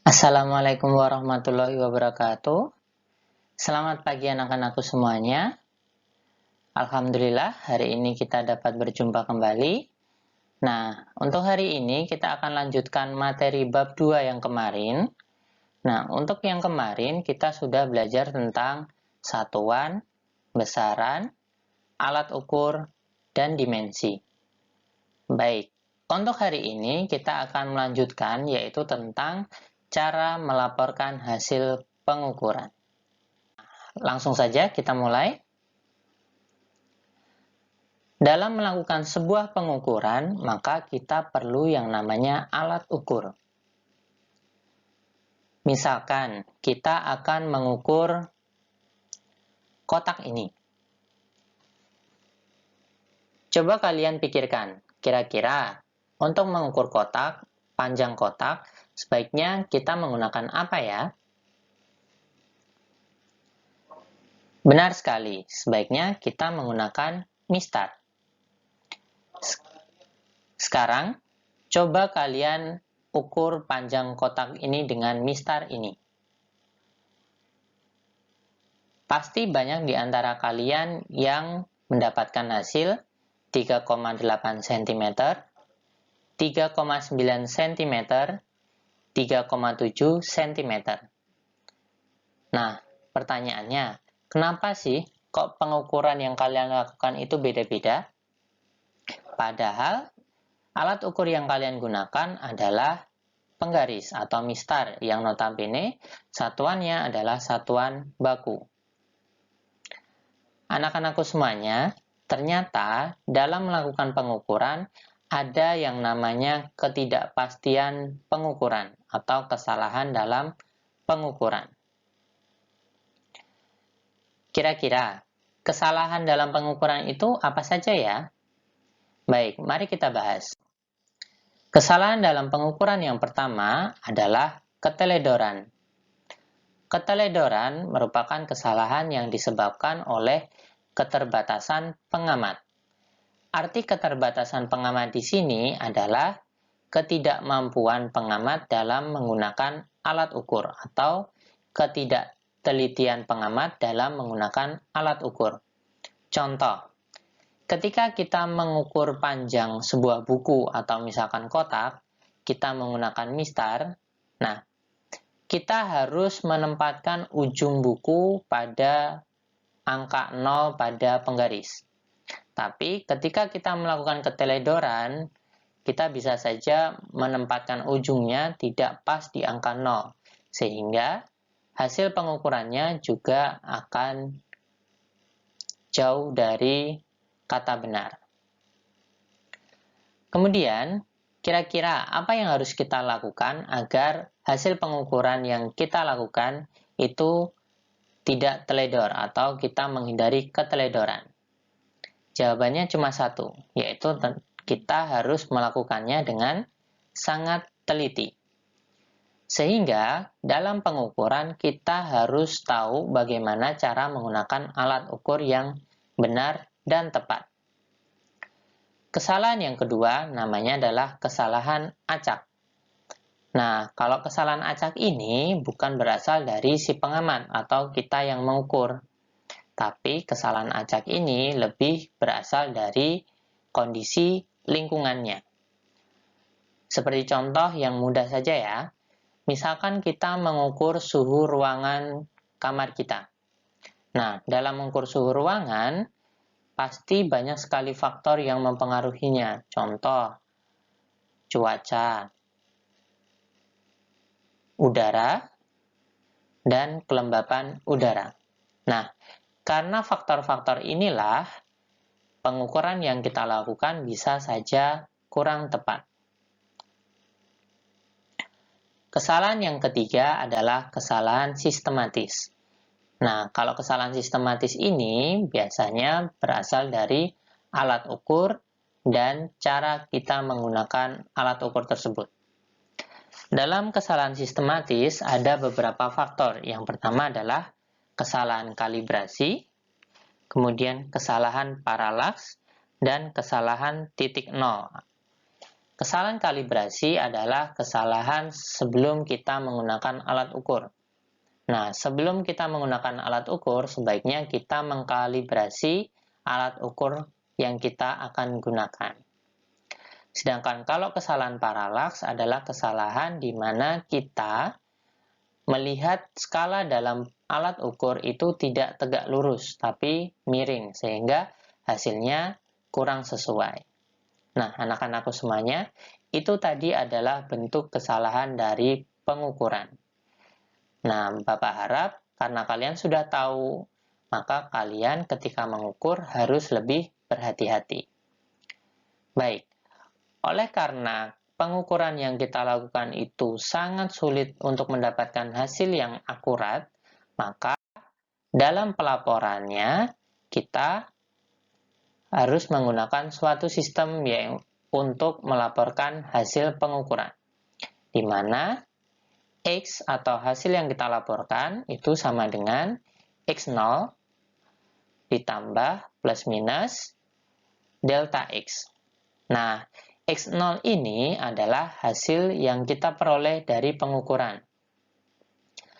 Assalamualaikum warahmatullahi wabarakatuh. Selamat pagi anak-anakku semuanya. Alhamdulillah hari ini kita dapat berjumpa kembali. Nah, untuk hari ini kita akan lanjutkan materi bab 2 yang kemarin. Nah, untuk yang kemarin kita sudah belajar tentang satuan, besaran, alat ukur, dan dimensi. Baik, untuk hari ini kita akan melanjutkan yaitu tentang cara melaporkan hasil pengukuran. Langsung saja kita mulai. Dalam melakukan sebuah pengukuran, maka kita perlu yang namanya alat ukur. Misalkan, kita akan mengukur kotak ini. Coba kalian pikirkan, kira-kira untuk mengukur kotak, panjang kotak, sebaiknya kita menggunakan apa ya? Benar sekali, sebaiknya kita menggunakan mistar. Sekarang, coba kalian ukur panjang kotak ini dengan mistar ini. Pasti banyak di antara kalian yang mendapatkan hasil 3,8 cm, 3,9 cm, 3,7 cm. Nah, pertanyaannya, kenapa sih kok pengukuran yang kalian lakukan itu beda-beda? Padahal, alat ukur yang kalian gunakan adalah penggaris atau mistar yang notabene satuannya adalah satuan baku. Anak-anakku semuanya, ternyata dalam melakukan pengukuran ada yang namanya ketidakpastian pengukuran atau kesalahan dalam pengukuran. Kira-kira kesalahan dalam pengukuran itu apa saja ya? Baik, mari kita bahas. Kesalahan dalam pengukuran yang pertama adalah keteledoran. Keteledoran merupakan kesalahan yang disebabkan oleh keterbatasan pengamat. Arti keterbatasan pengamat di sini adalah ketidakmampuan pengamat dalam menggunakan alat ukur atau ketidaktelitian pengamat dalam menggunakan alat ukur. Contoh, ketika kita mengukur panjang sebuah buku atau misalkan kotak, kita menggunakan mistar. Nah, kita harus menempatkan ujung buku pada angka 0 pada penggaris. Tapi ketika kita melakukan keteledoran, kita bisa saja menempatkan ujungnya tidak pas di angka 0. Sehingga hasil pengukurannya juga akan jauh dari kata benar. Kemudian, kira-kira apa yang harus kita lakukan agar hasil pengukuran yang kita lakukan itu tidak teledor atau kita menghindari keteledoran? Jawabannya cuma satu, yaitu kita harus melakukannya dengan sangat teliti. Sehingga dalam pengukuran kita harus tahu bagaimana cara menggunakan alat ukur yang benar dan tepat. Kesalahan yang kedua namanya adalah kesalahan acak. Nah, kalau kesalahan acak ini bukan berasal dari si pengamat atau kita yang mengukur. Tapi kesalahan acak ini lebih berasal dari kondisi lingkungannya. Seperti contoh yang mudah saja ya. Misalkan kita mengukur suhu ruangan kamar kita. Nah, dalam mengukur suhu ruangan, pasti banyak sekali faktor yang mempengaruhinya. Contoh, cuaca, udara, dan kelembapan udara. Nah, karena faktor-faktor inilah, pengukuran yang kita lakukan bisa saja kurang tepat. Kesalahan yang ketiga adalah kesalahan sistematis. Nah, kalau kesalahan sistematis ini biasanya berasal dari alat ukur dan cara kita menggunakan alat ukur tersebut. Dalam kesalahan sistematis ada beberapa faktor. Yang pertama adalah kesalahan kalibrasi, kemudian kesalahan paralaks, dan kesalahan titik nol. Kesalahan kalibrasi adalah kesalahan sebelum kita menggunakan alat ukur. Nah, sebelum kita menggunakan alat ukur, sebaiknya kita mengkalibrasi alat ukur yang kita akan gunakan. Sedangkan kalau kesalahan paralaks adalah kesalahan di mana kita melihat skala dalam alat ukur itu tidak tegak lurus, tapi miring, sehingga hasilnya kurang sesuai. Nah, anak-anakku semuanya, itu tadi adalah bentuk kesalahan dari pengukuran. Nah, Bapak harap karena kalian sudah tahu, maka kalian ketika mengukur harus lebih berhati-hati. Baik, oleh karena pengukuran yang kita lakukan itu sangat sulit untuk mendapatkan hasil yang akurat, maka dalam pelaporannya kita harus menggunakan suatu sistem yang untuk melaporkan hasil pengukuran, di mana X atau hasil yang kita laporkan itu sama dengan X0 ditambah plus minus delta X. Nah, X0 ini adalah hasil yang kita peroleh dari pengukuran.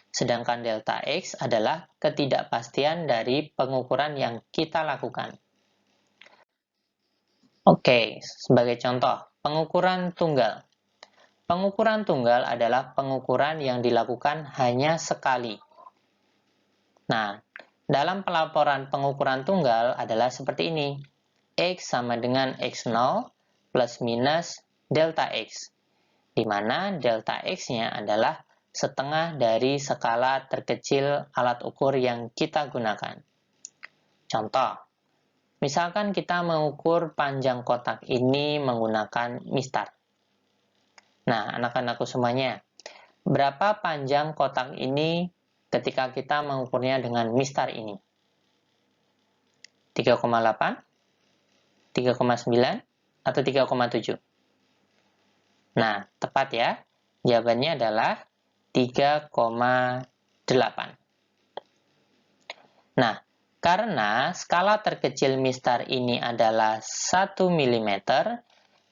Sedangkan delta X adalah ketidakpastian dari pengukuran yang kita lakukan. Oke, sebagai contoh, pengukuran tunggal. Pengukuran tunggal adalah pengukuran yang dilakukan hanya sekali. Nah, dalam pelaporan pengukuran tunggal adalah seperti ini. X sama dengan X0 plus minus delta X, di mana delta X-nya adalah setengah dari skala terkecil alat ukur yang kita gunakan. Contoh, misalkan kita mengukur panjang kotak ini menggunakan mistar. Nah, anak-anakku semuanya, berapa panjang kotak ini ketika kita mengukurnya dengan mistar ini? 3,8, 3,9, atau 3,7? Nah, tepat ya. Jawabannya adalah 3,8. Nah, karena skala terkecil mistar ini adalah 1 mm,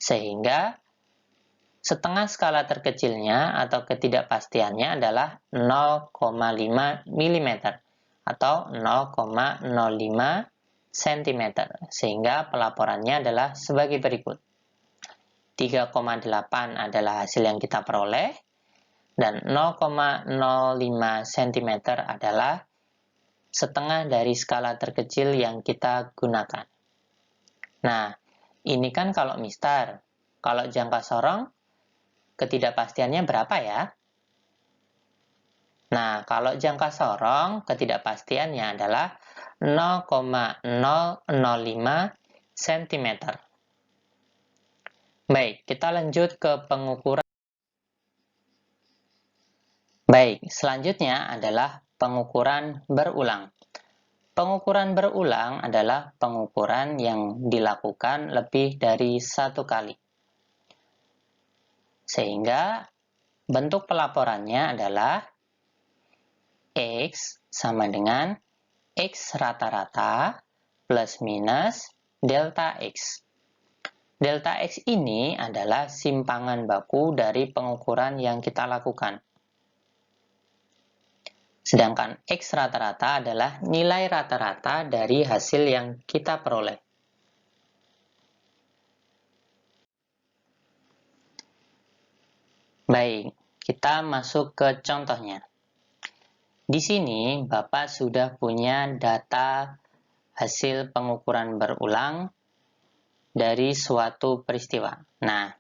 sehingga setengah skala terkecilnya atau ketidakpastiannya adalah 0,5 mm atau 0,05 cm, sehingga pelaporannya adalah sebagai berikut. 3,8 adalah hasil yang kita peroleh, dan 0,05 cm adalah setengah dari skala terkecil yang kita gunakan. Nah, ini kan kalau mistar. Kalau jangka sorong, ketidakpastiannya berapa ya? Nah, kalau jangka sorong, ketidakpastiannya adalah 0,005 cm. Baik, kita lanjut ke pengukuran. Baik, selanjutnya adalah pengukuran berulang. Pengukuran berulang adalah pengukuran yang dilakukan lebih dari satu kali. Sehingga bentuk pelaporannya adalah X sama dengan X rata-rata plus minus delta X. Delta X ini adalah simpangan baku dari pengukuran yang kita lakukan. Sedangkan X rata-rata adalah nilai rata-rata dari hasil yang kita peroleh. Baik, kita masuk ke contohnya. Di sini Bapak sudah punya data hasil pengukuran berulang dari suatu peristiwa. Nah,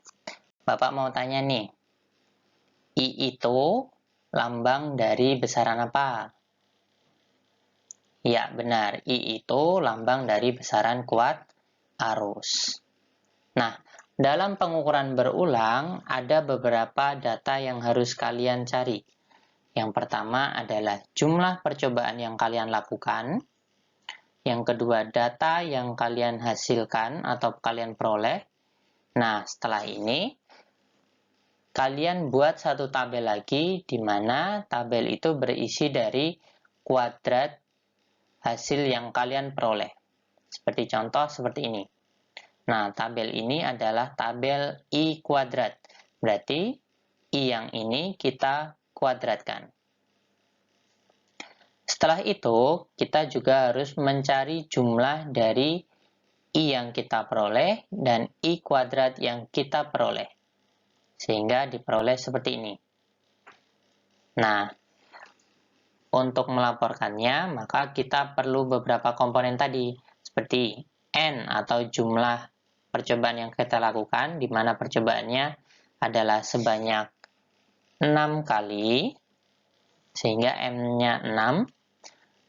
Bapak mau tanya nih, I itu lambang dari besaran apa? Ya, benar. I itu lambang dari besaran kuat arus. Nah, dalam pengukuran berulang, ada beberapa data yang harus kalian cari. Yang pertama adalah jumlah percobaan yang kalian lakukan. Yang kedua, data yang kalian hasilkan atau kalian peroleh. Nah, setelah ini, kalian buat satu tabel lagi, di mana tabel itu berisi dari kuadrat hasil yang kalian peroleh. Seperti contoh seperti ini. Nah, tabel ini adalah tabel I kuadrat. Berarti I yang ini kita kuadratkan. Setelah itu, kita juga harus mencari jumlah dari I yang kita peroleh dan I kuadrat yang kita peroleh. Sehingga diperoleh seperti ini. Nah, untuk melaporkannya, maka kita perlu beberapa komponen tadi, seperti N atau jumlah percobaan yang kita lakukan, di mana percobaannya adalah sebanyak 6 kali, sehingga M-nya 6.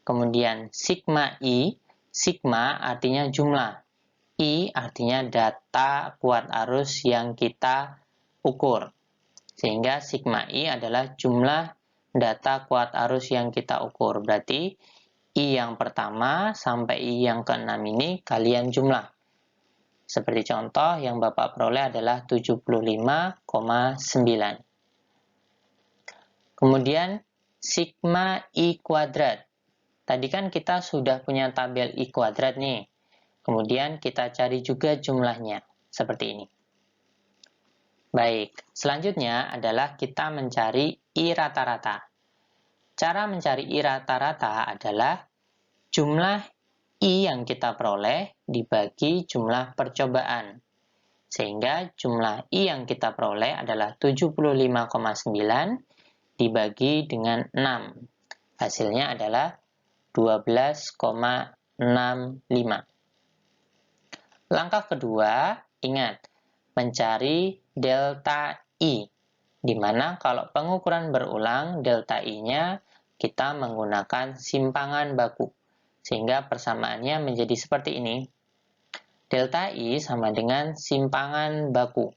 Kemudian sigma I, sigma artinya jumlah, I artinya data kuat arus yang kita ukur. Sehingga sigma I adalah jumlah data kuat arus yang kita ukur. Berarti I yang pertama sampai I yang ke-6 ini kalian jumlah. Seperti contoh yang Bapak peroleh adalah 75,9. Kemudian sigma I kuadrat. Tadi kan kita sudah punya tabel I kuadrat nih. Kemudian kita cari juga jumlahnya. Seperti ini. Baik, selanjutnya adalah kita mencari I rata-rata. Cara mencari I rata-rata adalah jumlah I yang kita peroleh dibagi jumlah percobaan. Sehingga jumlah I yang kita peroleh adalah 75,9 dibagi dengan 6. Hasilnya adalah 12,65. Langkah kedua, ingat, mencari delta I, di mana kalau pengukuran berulang, delta I-nya kita menggunakan simpangan baku, sehingga persamaannya menjadi seperti ini. Delta I sama dengan simpangan baku,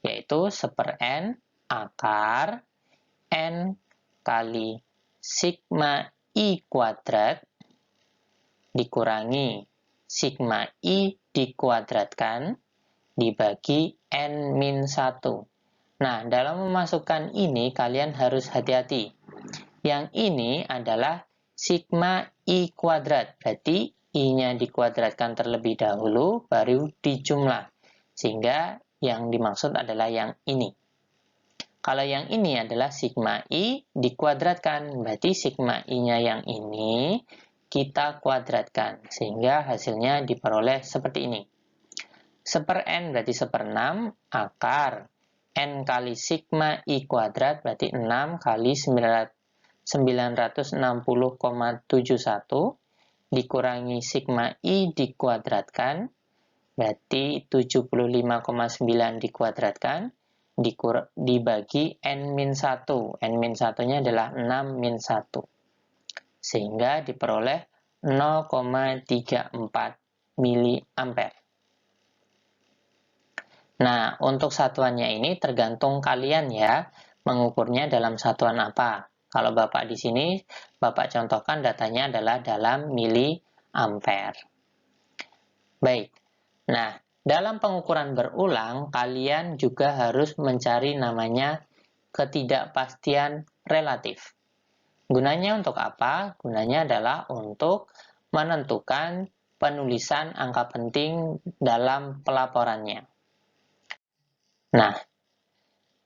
yaitu 1/n akar N kali sigma I kuadrat dikurangi sigma I dikuadratkan dibagi N-1. Nah, dalam memasukkan ini kalian harus hati-hati. Yang ini adalah sigma I kuadrat. Berarti I-nya dikuadratkan terlebih dahulu, baru dijumlah. Sehingga yang dimaksud adalah yang ini. Kalau yang ini adalah sigma I dikuadratkan. Berarti sigma I-nya yang ini kita kuadratkan. Sehingga hasilnya diperoleh seperti ini. 1/n berarti 1/6 akar N kali sigma I kuadrat berarti 6 kali 960,71 dikurangi sigma I dikuadratkan berarti 75,9 dikuadratkan dibagi N-1. N-1-nya adalah 6-1. Sehingga diperoleh 0,34 mA. Nah, untuk satuannya ini tergantung kalian ya, mengukurnya dalam satuan apa. Kalau Bapak di sini, Bapak contohkan datanya adalah dalam miliampere. Baik, nah, dalam pengukuran berulang, kalian juga harus mencari namanya ketidakpastian relatif. Gunanya untuk apa? Gunanya adalah untuk menentukan penulisan angka penting dalam pelaporannya. Nah,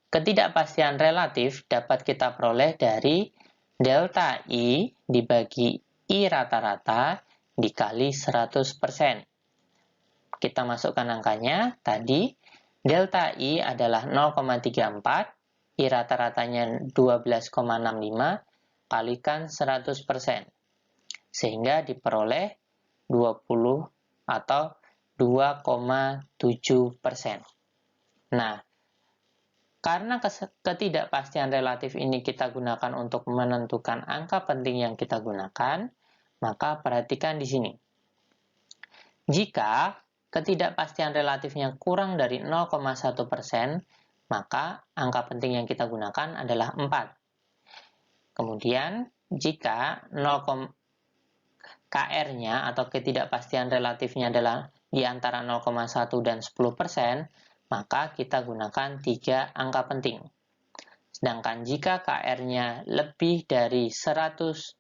ketidakpastian relatif dapat kita peroleh dari delta I dibagi I rata-rata dikali 100%. Kita masukkan angkanya, tadi delta I adalah 0,34, I rata-ratanya 12,65, kalikan 100%. Sehingga diperoleh 20 atau 2,7%. Nah, karena ketidakpastian relatif ini kita gunakan untuk menentukan angka penting yang kita gunakan, maka perhatikan di sini. Jika ketidakpastian relatifnya kurang dari 0,1%, maka angka penting yang kita gunakan adalah 4. Kemudian, jika KR-nya atau ketidakpastian relatifnya adalah di antara 0,1 dan 10%, maka kita gunakan 3 angka penting. Sedangkan jika KR-nya lebih dari 100,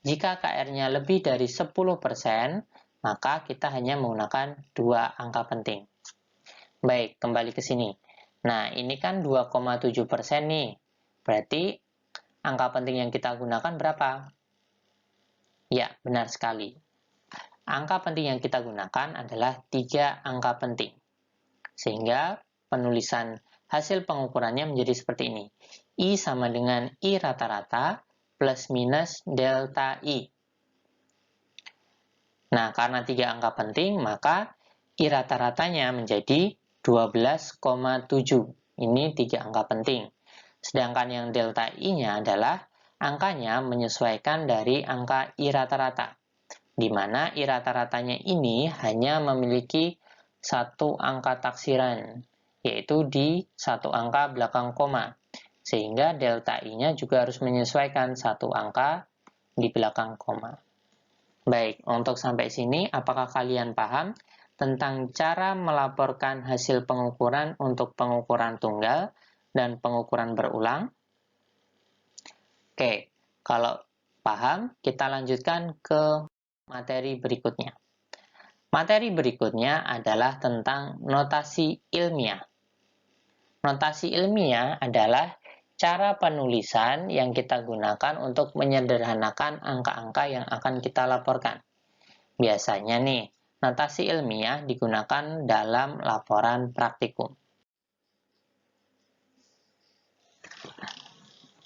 jika KR-nya lebih dari 10%, maka kita hanya menggunakan 2 angka penting. Baik, kembali ke sini. Nah, ini kan 2,7% nih. Berarti angka penting yang kita gunakan berapa? Ya, benar sekali. Angka penting yang kita gunakan adalah 3 angka penting. Sehingga penulisan hasil pengukurannya menjadi seperti ini. I sama dengan I rata-rata plus minus delta I. Nah, karena 3 angka penting, maka I rata-ratanya menjadi 12,7. Ini 3 angka penting. Sedangkan yang delta I-nya adalah angkanya menyesuaikan dari angka I rata-rata, di mana I rata-ratanya ini hanya memiliki satu angka taksiran, yaitu di satu angka belakang koma. Sehingga delta I-nya juga harus menyesuaikan satu angka di belakang koma. Baik, untuk sampai sini, apakah kalian paham tentang cara melaporkan hasil pengukuran untuk pengukuran tunggal dan pengukuran berulang? Oke, kalau paham, kita lanjutkan ke materi berikutnya. Materi berikutnya adalah tentang notasi ilmiah. Notasi ilmiah adalah cara penulisan yang kita gunakan untuk menyederhanakan angka-angka yang akan kita laporkan. Biasanya nih, notasi ilmiah digunakan dalam laporan praktikum.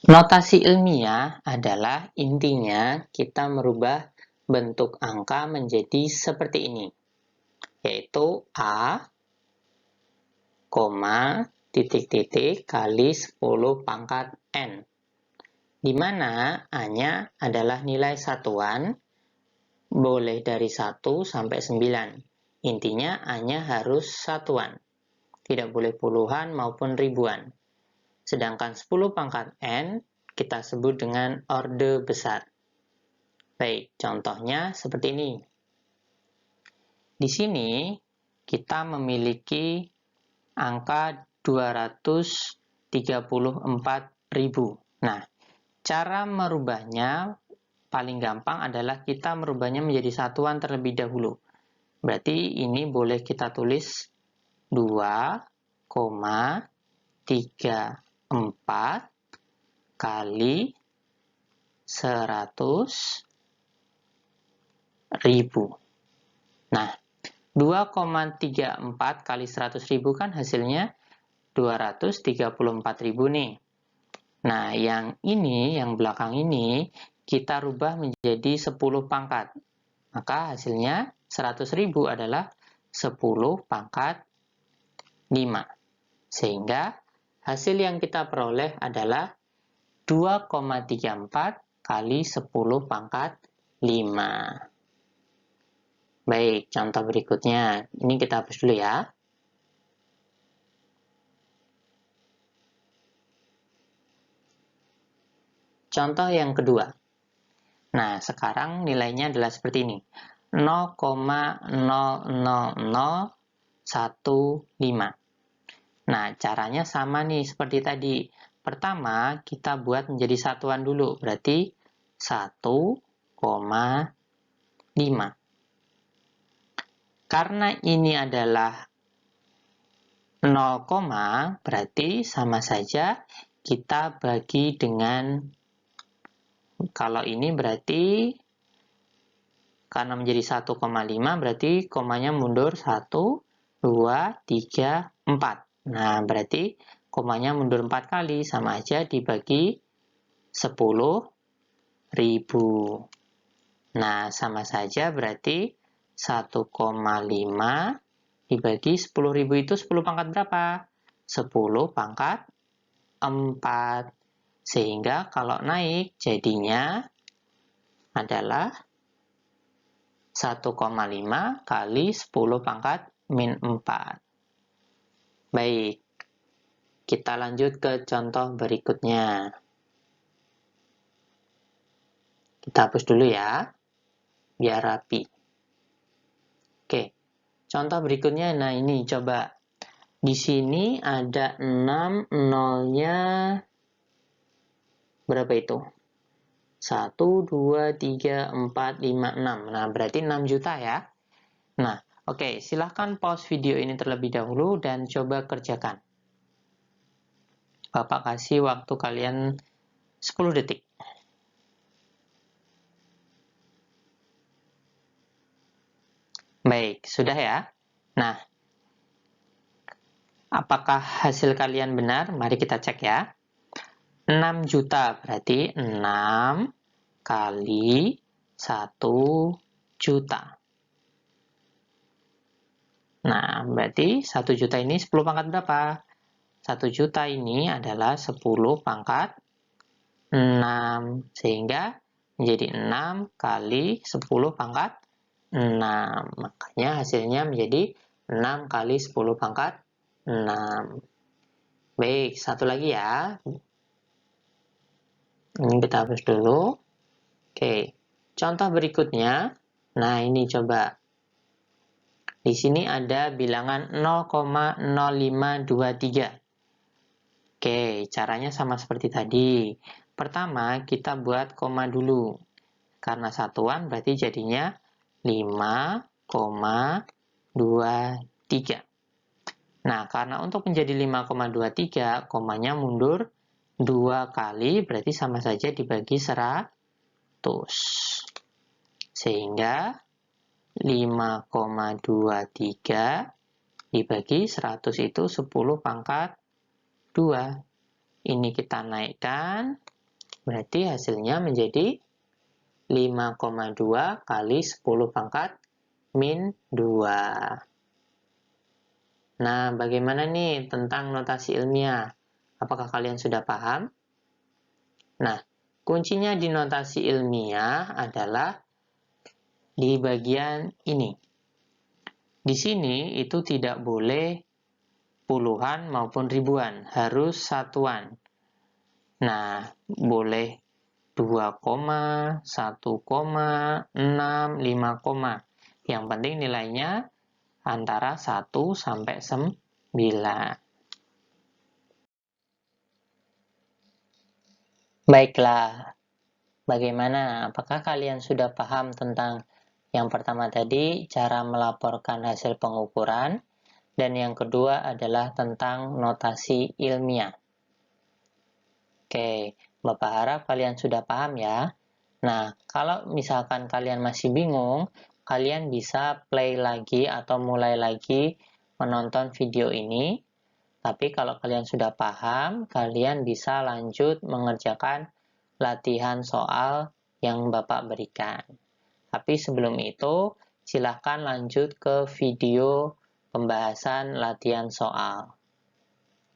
Notasi ilmiah adalah intinya kita merubah bentuk angka menjadi seperti ini, yaitu A, titik-titik kali 10 pangkat N, di mana A-nya adalah nilai satuan, boleh dari 1 sampai 9. Intinya A-nya harus satuan, tidak boleh puluhan maupun ribuan. Sedangkan 10 pangkat N kita sebut dengan orde besar. Baik, contohnya seperti ini. Di sini kita memiliki angka 234.000. Nah, cara merubahnya paling gampang adalah kita merubahnya menjadi satuan terlebih dahulu. Berarti ini boleh kita tulis 2,34 kali 100.000. Nah, 2,34 kali 100.000 kan hasilnya 234.000 nih. Nah, yang ini, yang belakang ini, kita rubah menjadi 10 pangkat. Maka hasilnya 100.000 adalah 10 pangkat 5. Sehingga hasil yang kita peroleh adalah 2,34 kali 10 pangkat 5. Baik, contoh berikutnya. Ini kita hapus dulu ya. Contoh yang kedua. Nah, sekarang nilainya adalah seperti ini. 0,00015. Nah, caranya sama nih seperti tadi. Pertama, kita buat menjadi satuan dulu. Berarti 1,5. Karena ini adalah 0, berarti sama saja kita bagi dengan, kalau ini berarti karena menjadi 1,5 berarti komanya mundur 1, 2, 3, 4. Nah, berarti komanya mundur 4 kali, sama aja dibagi 10.000. Nah, sama saja berarti 1,5 dibagi 10.000 itu 10 pangkat berapa? 10 pangkat 4. Sehingga kalau naik jadinya adalah 1,5 kali 10 pangkat min 4. Baik, kita lanjut ke contoh berikutnya. Kita hapus dulu ya, biar rapi. Oke, contoh berikutnya, nah ini coba. Di sini ada 6, nolnya berapa itu? 1, 2, 3, 4, 5, 6. Nah, berarti 6 juta ya. Nah, oke, silahkan pause video ini terlebih dahulu dan coba kerjakan. Bapak kasih waktu kalian 10 detik. Baik, sudah ya? Nah, apakah hasil kalian benar? Mari kita cek ya. 6 juta berarti 6 kali 1 juta. Nah, berarti 1 juta ini 10 pangkat berapa? 1 juta ini adalah 10 pangkat 6. Sehingga menjadi 6 kali 10 pangkat 6. Makanya hasilnya menjadi 6 kali 10 pangkat 6. Baik, satu lagi ya. Ini kita hapus dulu. Oke, contoh berikutnya. Nah, ini coba. Di sini ada bilangan 0,0523. Oke, caranya sama seperti tadi. Pertama, kita buat koma dulu. Karena satuan berarti jadinya 5,23. Nah, karena untuk menjadi 5,23, komanya mundur 2 kali, berarti sama saja dibagi 100. Sehingga 5,23 dibagi 100 itu 10 pangkat 2. Ini kita naikkan, berarti hasilnya menjadi 5,2 kali 10 pangkat min 2. Nah, bagaimana nih tentang notasi ilmiah? Apakah kalian sudah paham? Nah, kuncinya di notasi ilmiah adalah di bagian ini. Di sini itu tidak boleh puluhan maupun ribuan, harus satuan. Nah, boleh 2, 1, 6, 5, yang penting nilainya antara 1 sampai 9. Baiklah, bagaimana? Apakah kalian sudah paham tentang yang pertama tadi, cara melaporkan hasil pengukuran, dan yang kedua adalah tentang notasi ilmiah. Oke, Bapak harap kalian sudah paham ya. Nah, kalau misalkan kalian masih bingung, kalian bisa play lagi atau mulai lagi menonton video ini. Tapi kalau kalian sudah paham, kalian bisa lanjut mengerjakan latihan soal yang Bapak berikan. Tapi sebelum itu, silahkan lanjut ke video pembahasan latihan soal.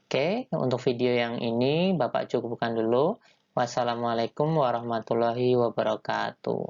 Oke, untuk video yang ini Bapak cukupkan dulu. Wassalamualaikum warahmatullahi wabarakatuh.